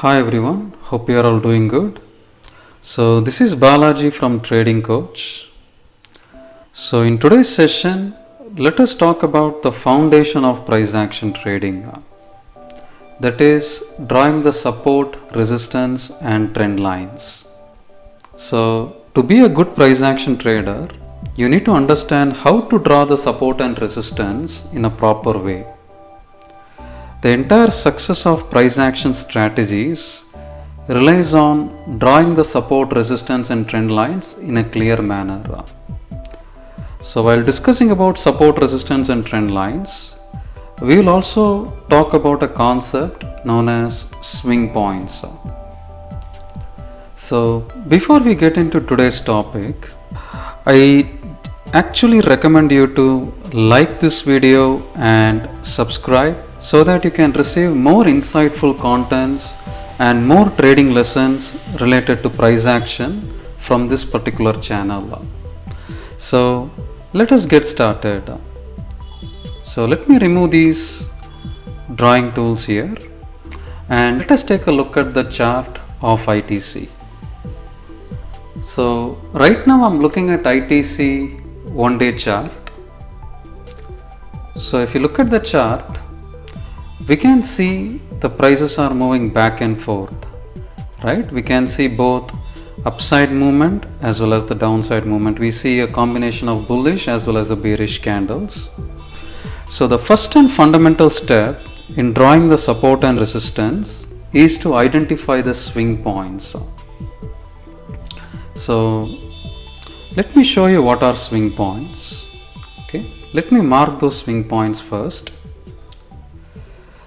Hi everyone, hope you are all doing good. So this is Balaji from Trading Coach. So in today's session, let us talk about the foundation of price action trading. That is drawing the support, resistance and trend lines. So to be a good price action trader, you need to understand how to draw the support and resistance in a proper way. The entire success of price action strategies relies on drawing the support, resistance and trend lines in a clear manner. So while discussing about support, resistance and trend lines, we will also talk about a concept known as swing points. So before we get into today's topic, I actually recommend you to like this video and subscribe so that you can receive more insightful contents and more trading lessons related to price action from this particular channel. So let us get started. So let me remove these drawing tools here and let us take a look at the chart of ITC. So right now I'm looking at ITC one-day chart. So if you look at the chart, we can see the prices are moving back and forth, right? We can see both upside movement as well as the downside movement. We see a combination of bullish as well as the bearish candles. So the first and fundamental step in drawing the support and resistance is to identify the swing points. So let me show you what are swing points. Okay, let me mark those swing points first.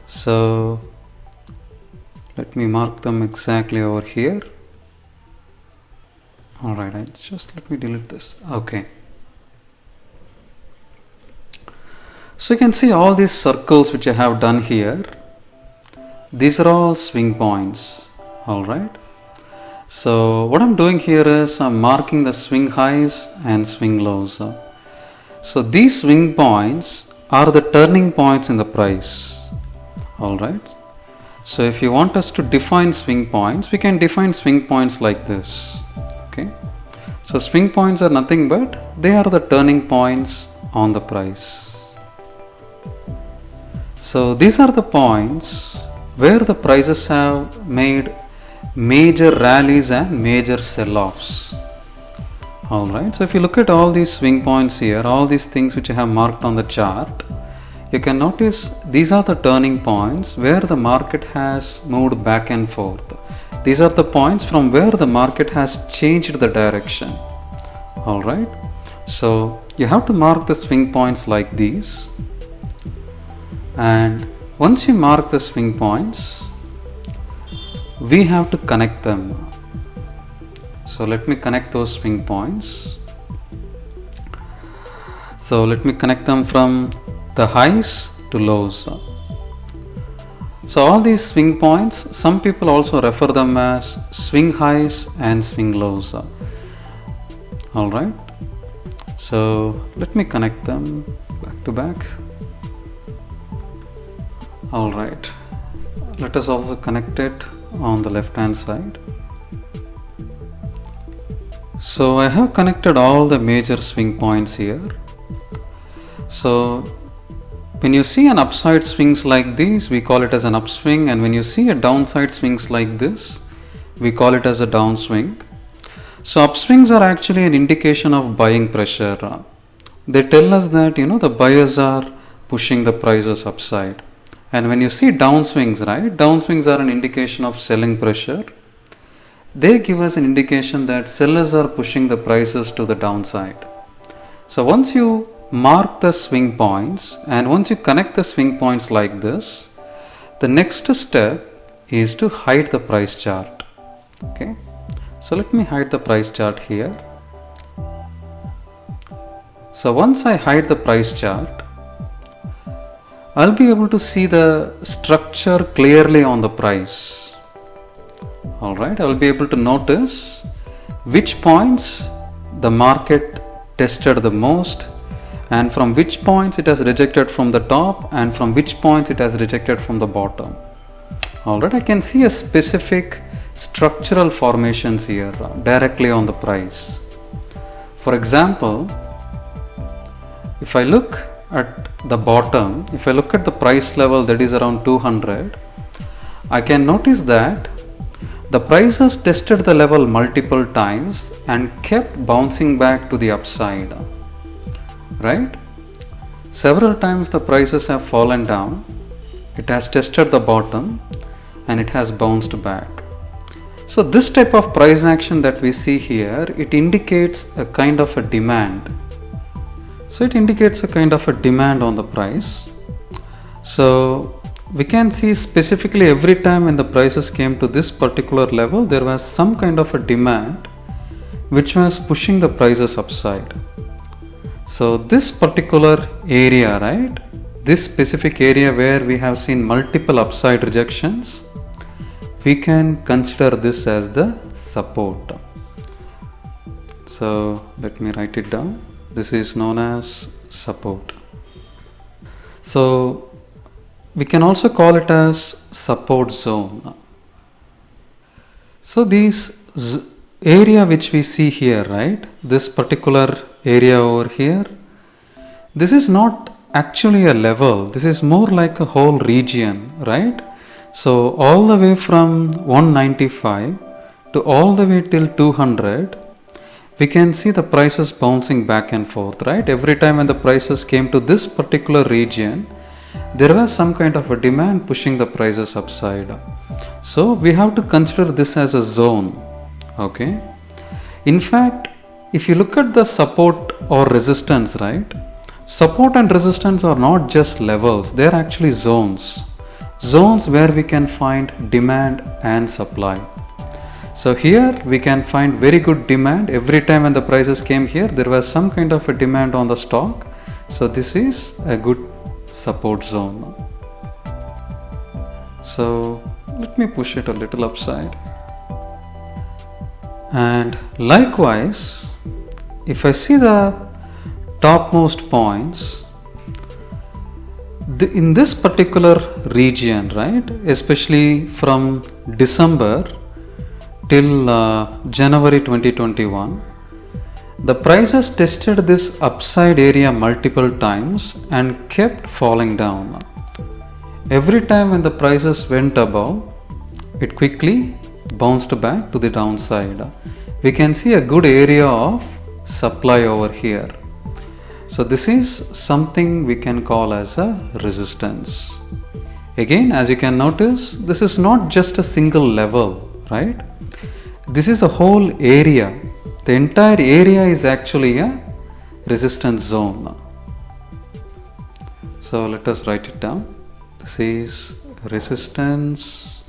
So let me mark them exactly over here. Alright, let me delete this. Okay. So you can see all these circles which I have done here. These are all swing points. Alright. So what I'm doing here is I'm marking the swing highs and swing lows. So these swing points are the turning points in the price. Alright. So if you want us to define swing points, we can define swing points like this. Okay. So swing points are nothing but they are the turning points on the price. So these are the points where the prices have made major rallies and major sell-offs. Alright, so if you look at all these swing points here, all these things which I have marked on the chart, you can notice these are the turning points where the market has moved back and forth. These are the points from where the market has changed the direction. Alright, so you have to mark the swing points like these. And once you mark the swing points, we have to connect them. So let me connect those swing points. So let me connect them from the highs to lows. So all these swing points, some people also refer them as swing highs and swing lows. Alright. So let me connect them back to back. Alright. Let us also connect it on the left hand side. So I have connected all the major swing points here. So when you see an upside swings like these, we call it as an upswing, and when you see a downside swings like this, we call it as a downswing. So upswings are actually an indication of buying pressure. They tell us that the buyers are pushing the prices upside. And when you see downswings, right, downswings are an indication of selling pressure. They give us an indication that sellers are pushing the prices to the downside. So once you mark the swing points and once you connect the swing points like this, the next step is to hide the price chart. Okay, so let me hide the price chart here. So once I hide the price chart, I'll be able to see the structure clearly on the price. Alright, I'll be able to notice which points the market tested the most and from which points it has rejected from the top and from which points it has rejected from the bottom. Alright, I can see a specific structural formations here directly on the price. For example, if I look at the bottom, if I look at the price level that is around 200, I can notice that the prices tested the level multiple times and kept bouncing back to the upside, right? Several times the prices have fallen down, it has tested the bottom and it has bounced back. So this type of price action that we see here, it indicates a kind of a demand. So it indicates a kind of a demand on the price. So we can see specifically every time when the prices came to this particular level, there was some kind of a demand which was pushing the prices upside. So this particular area, right, this specific area where we have seen multiple upside rejections, we can consider this as the support. So let me write it down. This is known as support. So we can also call it as support zone. So this area which we see here, right, this particular area over here, this is not actually a level, this is more like a whole region, right? So all the way from 195 to all the way till 200, we can see the prices bouncing back and forth, right? Every time when the prices came to this particular region, there was some kind of a demand pushing the prices upside. So we have to consider this as a zone, okay? In fact, if you look at the support or resistance, right, support and resistance are not just levels, they are actually zones. Zones where we can find demand and supply. So here we can find very good demand. Every time when the prices came here, there was some kind of a demand on the stock. So this is a good support zone. So let me push it a little upside. And likewise, if I see the topmost points, in this particular region, right, especially from December till January 2021, the prices tested this upside area multiple times and kept falling down. Every time when the prices went above, it quickly bounced back to the downside. We can see a good area of supply over here. So this is something we can call as a resistance. Again, as you can notice, this is not just a single level, right? This is a whole area. The entire area is actually a resistance zone. So let us write it down. This is resistance.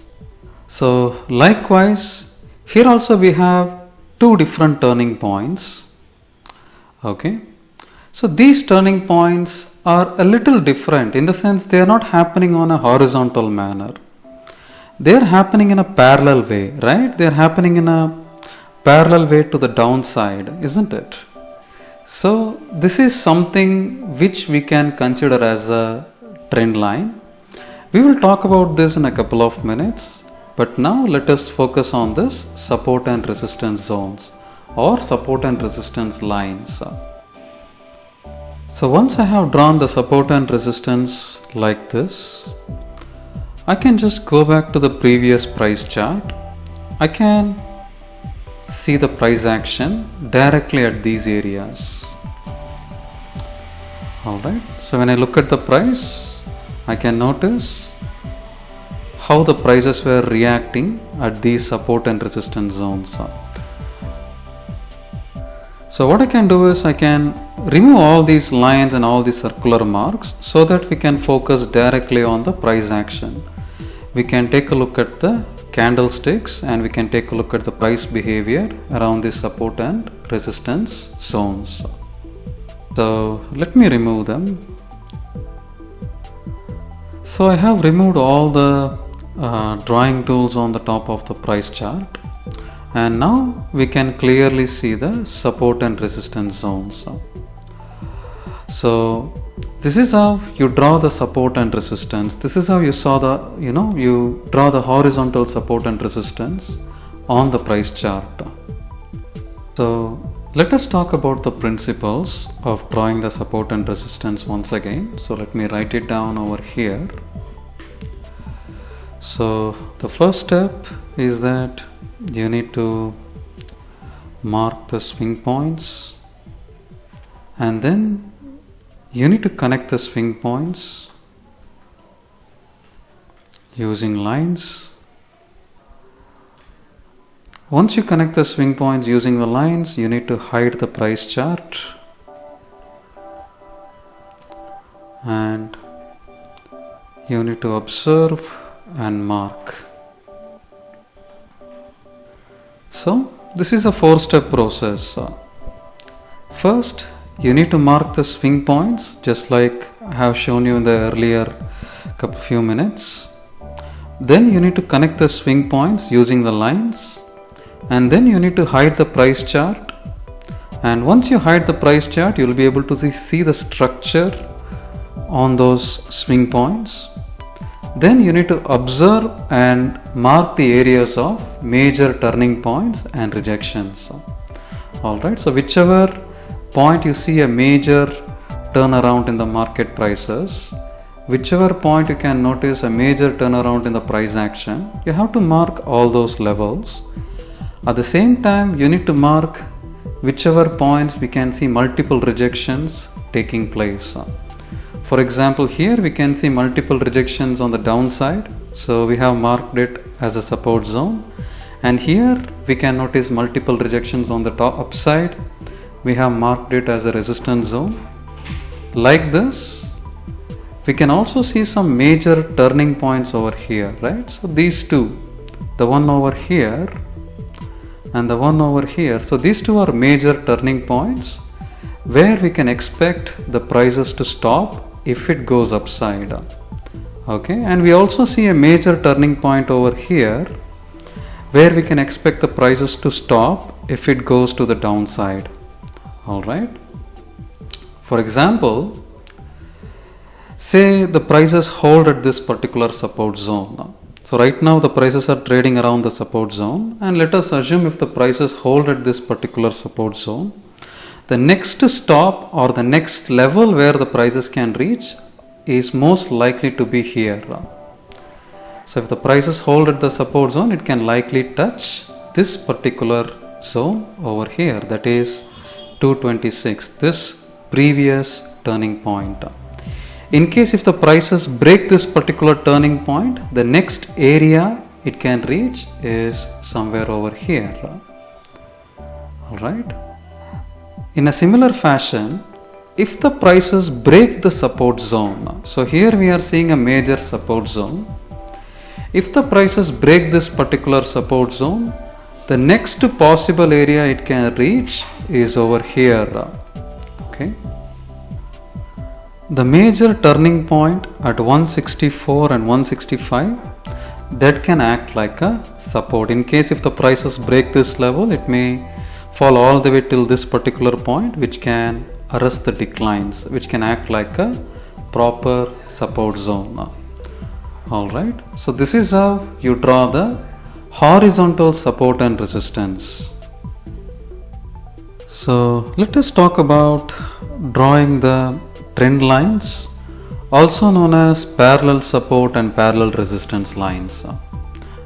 So likewise, here also we have two different turning points. Okay. So these turning points are a little different in the sense they are not happening on a horizontal manner. They are happening in a parallel way, right? They are happening in a parallel way to the downside, isn't it? So this is something which we can consider as a trend line. We will talk about this in a couple of minutes, but now let us focus on this support and resistance zones or support and resistance lines. So once I have drawn the support and resistance like this, I can just go back to the previous price chart. I can see the price action directly at these areas. Alright, so when I look at the price, I can notice how the prices were reacting at these support and resistance zones. So what I can do is I can remove all these lines and all these circular marks so that we can focus directly on the price action. We can take a look at the candlesticks and we can take a look at the price behavior around the support and resistance zones. So let me remove them. So I have removed all the drawing tools on the top of the price chart, and now we can clearly see the support and resistance zones. So this is how you draw the support and resistance. This is how you saw you draw the horizontal support and resistance on the price chart. So let us talk about the principles of drawing the support and resistance once again. So let me write it down over here. So the first step is that you need to mark the swing points, and then you need to connect the swing points using lines. Once you connect the swing points using the lines, you need to hide the price chart and you need to observe and mark. So this is a 4-step process. First, you need to mark the swing points just like I have shown you in the earlier few minutes. Then you need to connect the swing points using the lines, and then you need to hide the price chart. And once you hide the price chart, you will be able to see the structure on those swing points. Then you need to observe and mark the areas of major turning points and rejections. Alright, so whichever point you see a major turnaround in the market prices, whichever point you can notice a major turnaround in the price action, you have to mark all those levels. At the same time, you need to mark whichever points we can see multiple rejections taking place. For example, here we can see multiple rejections on the downside, so we have marked it as a support zone. And here we can notice multiple rejections on the top upside, we have marked it as a resistance zone. Like this, we can also see some major turning points over here, right? So these two, the one over here and the one over here, so these two are major turning points where we can expect the prices to stop if it goes upside. Okay, and we also see a major turning point over here where we can expect the prices to stop if it goes to the downside. Alright, for example, say the prices hold at this particular support zone. So right now the prices are trading around the support zone, and let us assume if the prices hold at this particular support zone, the next stop or the next level where the prices can reach is most likely to be here. So if the prices hold at the support zone, it can likely touch this particular zone over here, that is 226, this previous turning point. In case if the prices break this particular turning point, the next area it can reach is somewhere over here. Alright. In a similar fashion, if the prices break the support zone, so here we are seeing a major support zone. If the prices break this particular support zone, the next possible area it can reach is over here. Okay. The major turning point at 164 and 165, that can act like a support. In case if the prices break this level, it may fall all the way till this particular point, which can arrest the declines, which can act like a proper support zone. Alright, so this is how you draw the horizontal support and resistance. So let us talk about drawing the trend lines, also known as parallel support and parallel resistance lines.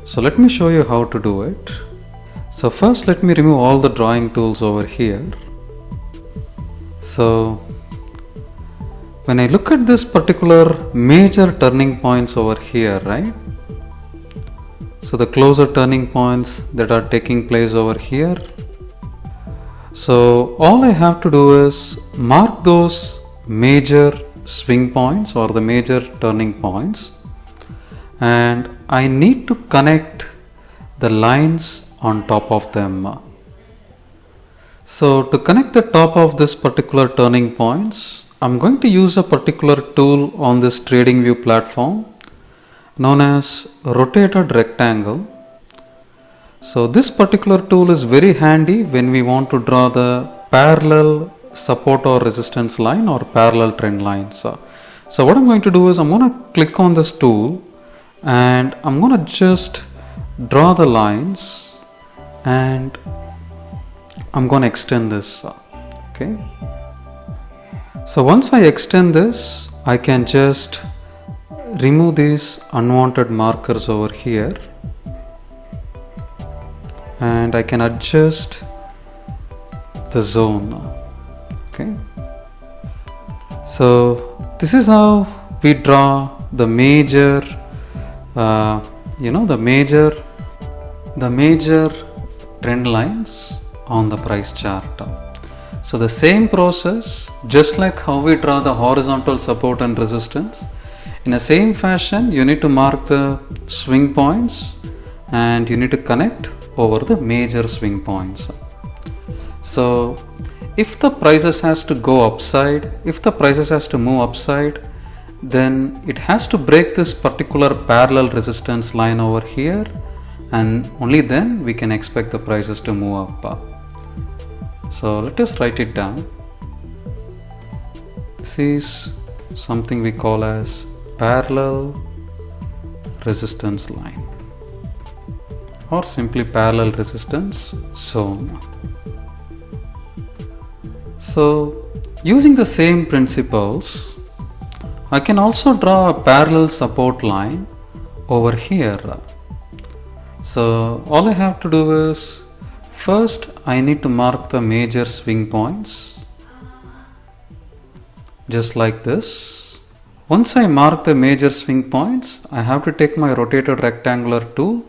So let me show you how to do it. So first let me remove all the drawing tools over here. So when I look at this particular major turning points over here, right? So the closer turning points that are taking place over here. So all I have to do is mark those major swing points or the major turning points, and I need to connect the lines on top of them. So to connect the top of this particular turning points, I'm going to use a particular tool on this TradingView platform known as rotated rectangle. So this particular tool is very handy when we want to draw the parallel support or resistance line or parallel trend lines. So what I'm going to do is I'm going to click on this tool and I'm going to just draw the lines and I'm going to extend this. Okay. So once I extend this, I can just remove these unwanted markers over here and I can adjust the zone. Okay. So this is how we draw the major the major trend lines on the price chart. So the same process, just like how we draw the horizontal support and resistance, in the same fashion you need to mark the swing points and you need to connect over the major swing points. So if the prices has to go upside, if the prices has to move upside, then it has to break this particular parallel resistance line over here, and only then we can expect the prices to move up. So let us write it down. This is something we call as parallel resistance line or simply parallel resistance zone. So using the same principles, I can also draw a parallel support line over here. So all I have to do is, first I need to mark the major swing points just like this. Once I mark the major swing points, I have to take my rotated rectangular tool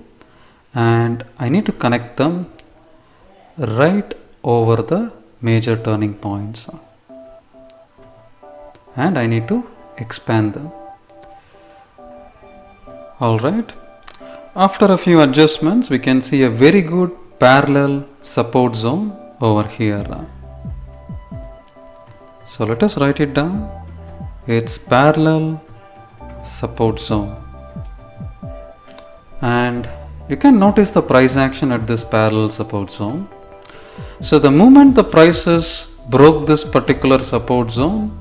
and I need to connect them right over the major turning points and I need to expand them. Alright, after a few adjustments we can see a very good parallel support zone over here. So let us write it down. It's parallel support zone, and you can notice the price action at this parallel support zone. So the moment the prices broke this particular support zone,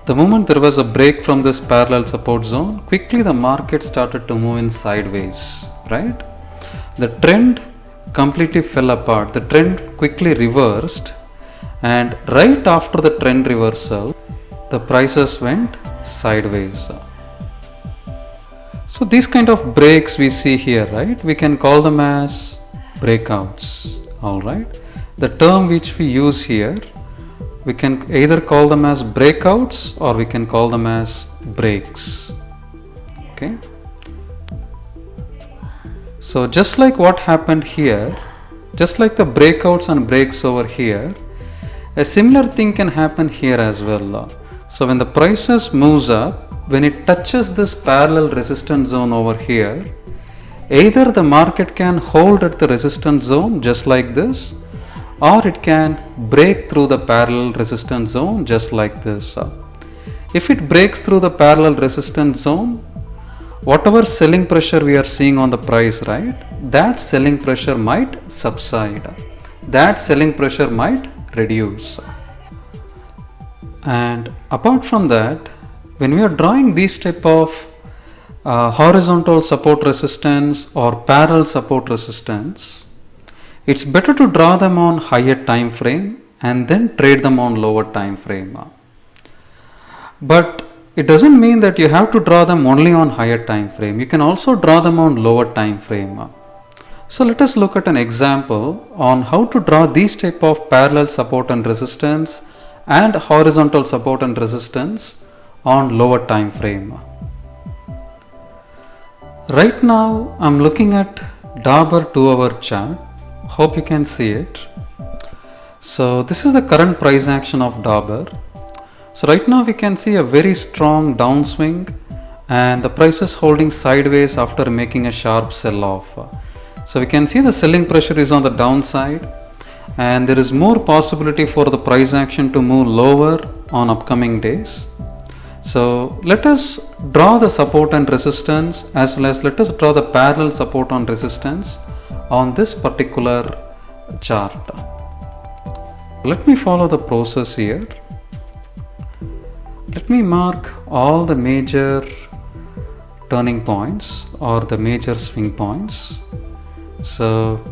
the moment there was a break from this parallel support zone, quickly the market started to move in sideways, right? The trend completely fell apart. The trend quickly reversed, and right after the trend reversal, the prices went sideways. So these kind of breaks we see here, right? We can call them as breakouts. Alright. The term which we use here, we can either call them as breakouts or we can call them as breaks. Okay. So just like what happened here, just like the breakouts and breaks over here, a similar thing can happen here as well. So when the prices moves up, when it touches this parallel resistance zone over here, either the market can hold at the resistance zone just like this, or it can break through the parallel resistance zone just like this. If it breaks through the parallel resistance zone, whatever selling pressure we are seeing on the price, right, that selling pressure might subside, that selling pressure might reduce. And apart from that, when we are drawing these type of horizontal support resistance or parallel support resistance, it's better to draw them on higher time frame and then trade them on lower time frame. But it doesn't mean that you have to draw them only on higher time frame. You can also draw them on lower time frame. So let us look at an example on how to draw these type of parallel support and resistance and horizontal support and resistance on lower time frame. Right now I'm looking at Dabur 2-hour chart. Hope you can see it. So this is the current price action of Dabur. So right now we can see a very strong downswing and the price is holding sideways after making a sharp sell off. So we can see the selling pressure is on the downside and there is more possibility for the price action to move lower on upcoming days. So let us draw the support and resistance, as well as let us draw the parallel support and resistance on this particular chart. Let me follow the process here. Let me mark all the major turning points or the major swing points. So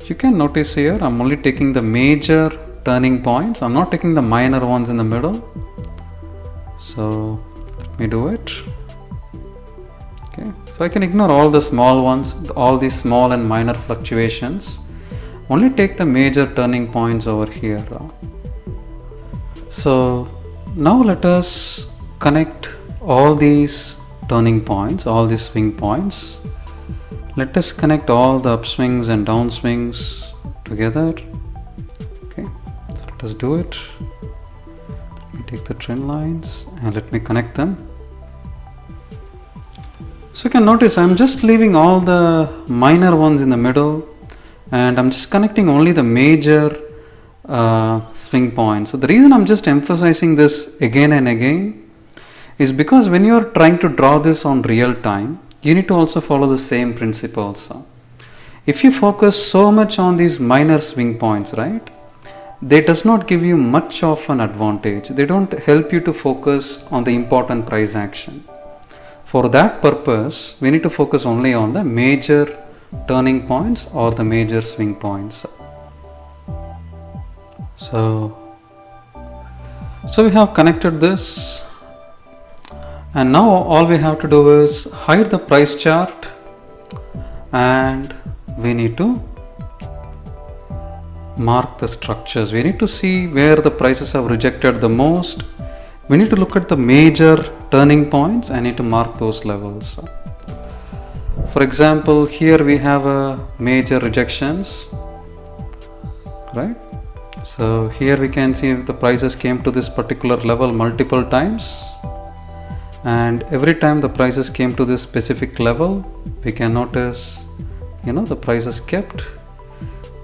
you can notice here I'm only taking the major turning points. I'm not taking the minor ones in the middle. So let me do it. Okay, so I can ignore all the small ones, all these small and minor fluctuations. Only take the major turning points over here. So now let us connect all these turning points, all these swing points. Let us connect all the upswings and downswings together. Okay, so let us do it. Let me take the trend lines and let me connect them. So you can notice I'm just leaving all the minor ones in the middle and I'm just connecting only the major swing points. So the reason I'm just emphasizing this again and again is because when you are trying to draw this on real time, you need to also follow the same principles. If you focus so much on these minor swing points, right, they does not give you much of an advantage. They don't help you to focus on the important price action. For that purpose, we need to focus only on the major turning points or the major swing points. So we have connected this, and now all we have to do is hide the price chart, and we need to mark the structures. We need to see where the prices have rejected the most. We need to look at the major turning points and need to mark those levels. For example, here we have a major rejections, right? So here we can see the prices came to this particular level multiple times, and every time the prices came to this specific level, we can notice, the prices kept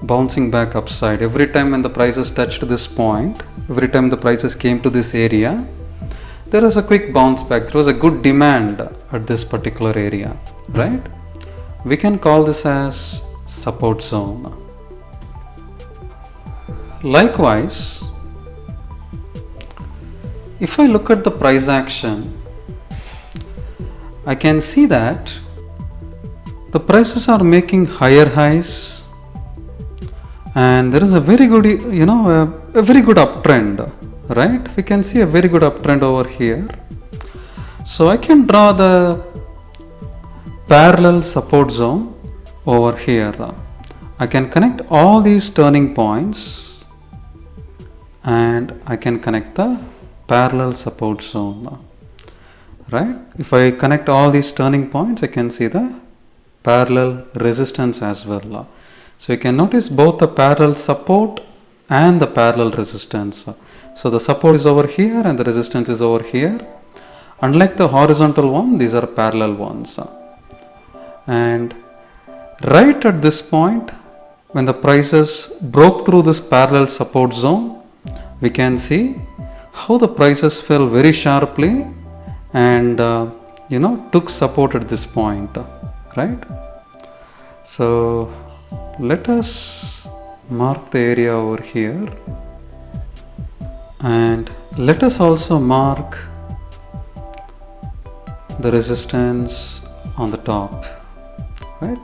bouncing back upside. Every time when the prices touched this point, every time the prices came to this area, there was a quick bounce back. There was a good demand at this particular area, right? We can call this as support zone. Likewise, if I look at the price action, I can see that the prices are making higher highs, and there is a very good, a very good uptrend, right? We can see a very good uptrend over here. So I can draw the parallel support zone over here. I can connect all these turning points and I can connect the parallel support zone, right? If I connect all these turning points, I can see the parallel resistance as well. So you can notice both the parallel support and the parallel resistance. So the support is over here and the resistance is over here. Unlike the horizontal one, these are parallel ones. And right at this point, when the prices broke through this parallel support zone, we can see how the prices fell very sharply and took support at this point, right? So let us mark the area over here, and let us also mark the resistance on the top, right?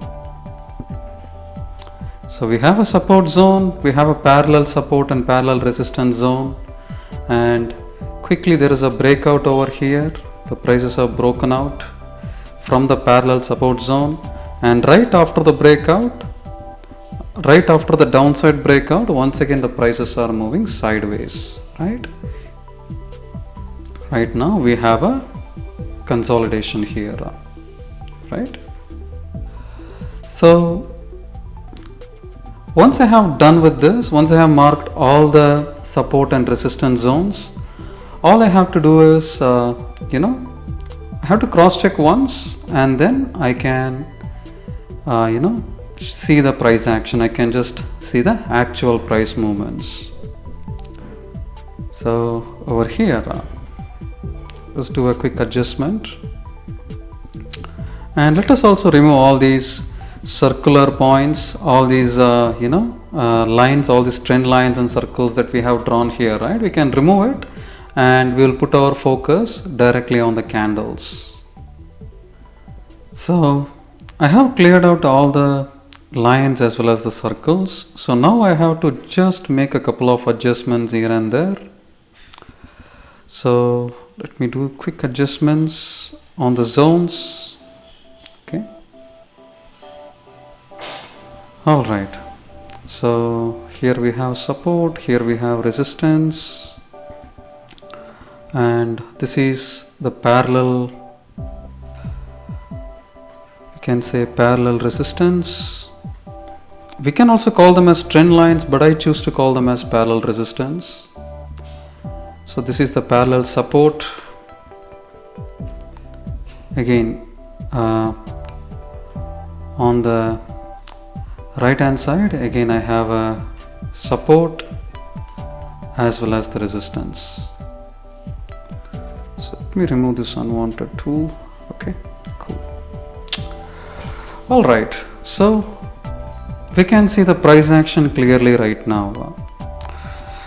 So we have a support zone, we have a parallel support and parallel resistance zone, and quickly there is a breakout over here. The prices are broken out from the parallel support zone, and right after the breakout, right after the downside breakout, once again the prices are moving sideways, right? Right now we have a consolidation here, right? So once I have done with this, once I have marked all the support and resistance zones, all I have to do is I have to cross check once, and then I can see the price action. I can just see the actual price movements. So over here, let's do a quick adjustment, and let us also remove all these circular points, all these lines, all these trend lines and circles that we have drawn here, right? We can remove it and we will put our focus directly on the candles. So I have cleared out all the lines as well as the circles. So now I have to just make a couple of adjustments here and there. So let me do quick adjustments on the zones. Okay. All right. So here we have support, here we have resistance, and this is the parallel, you can say parallel resistance. We can also call them as trend lines, but I choose to call them as parallel resistance. So this is the parallel support. Again, on the right hand side, again I have a support as well as the resistance. So let me remove this unwanted tool. Okay, cool. All right, so we can see the price action clearly right now.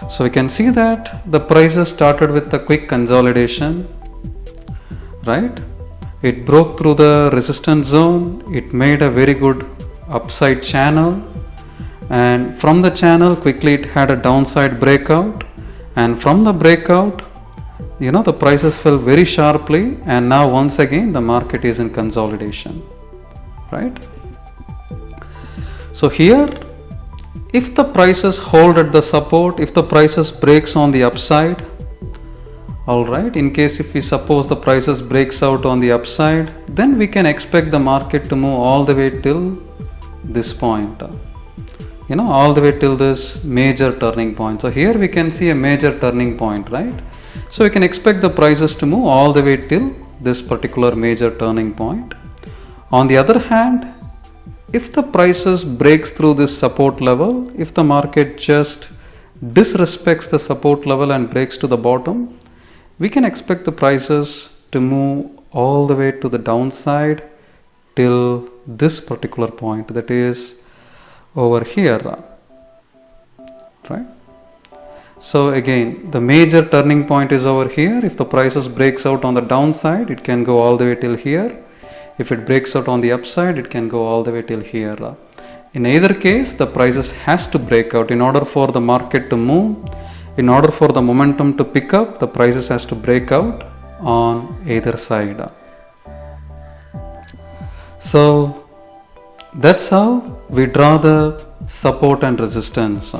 So we can see that the prices started with a quick consolidation, right? It broke through the resistance zone, it made a very good upside channel, and from the channel quickly it had a downside breakout, and from the breakout, the prices fell very sharply, and now once again the market is in consolidation, right? So here, if the prices hold at the support, if the prices breaks on the upside, all right, in case if we suppose the prices breaks out on the upside, then we can expect the market to move all the way till this point, all the way till this major turning point. So here we can see a major turning point, right? So we can expect the prices to move all the way till this particular major turning point. On the other hand, if the prices breaks through this support level, if the market just disrespects the support level and breaks to the bottom, we can expect the prices to move all the way to the downside till this particular point, that is over here, right? So again, the major turning point is over here. If the prices breaks out on the downside, it can go all the way till here. If it breaks out on the upside, it can go all the way till here. In either case, the prices has to break out. In order for the market to move, in order for the momentum to pick up, the prices has to break out on either side. So that's how we draw the support and resistance.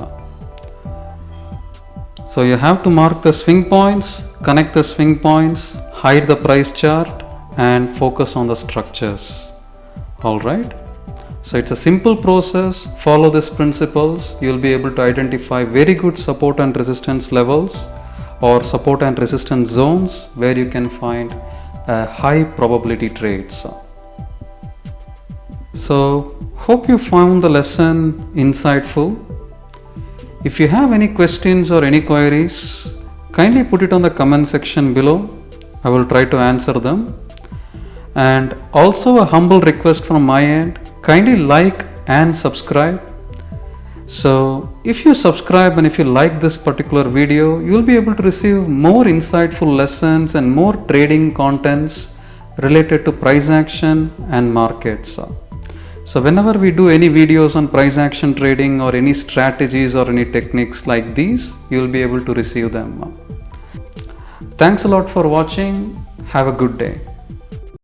So you have to mark the swing points, connect the swing points, hide the price chart, and focus on the structures. All right. So it's a simple process. Follow these principles. You'll be able to identify very good support and resistance levels or support and resistance zones where you can find high probability trades. So hope you found the lesson insightful. If you have any questions or any queries, kindly put it on the comment section below. I will try to answer them. And also a humble request from my end, kindly like and subscribe. So if you subscribe and if you like this particular video, you will be able to receive more insightful lessons and more trading contents related to price action and markets. So whenever we do any videos on price action trading or any strategies or any techniques like these, you will be able to receive them. Thanks a lot for watching. Have a good day.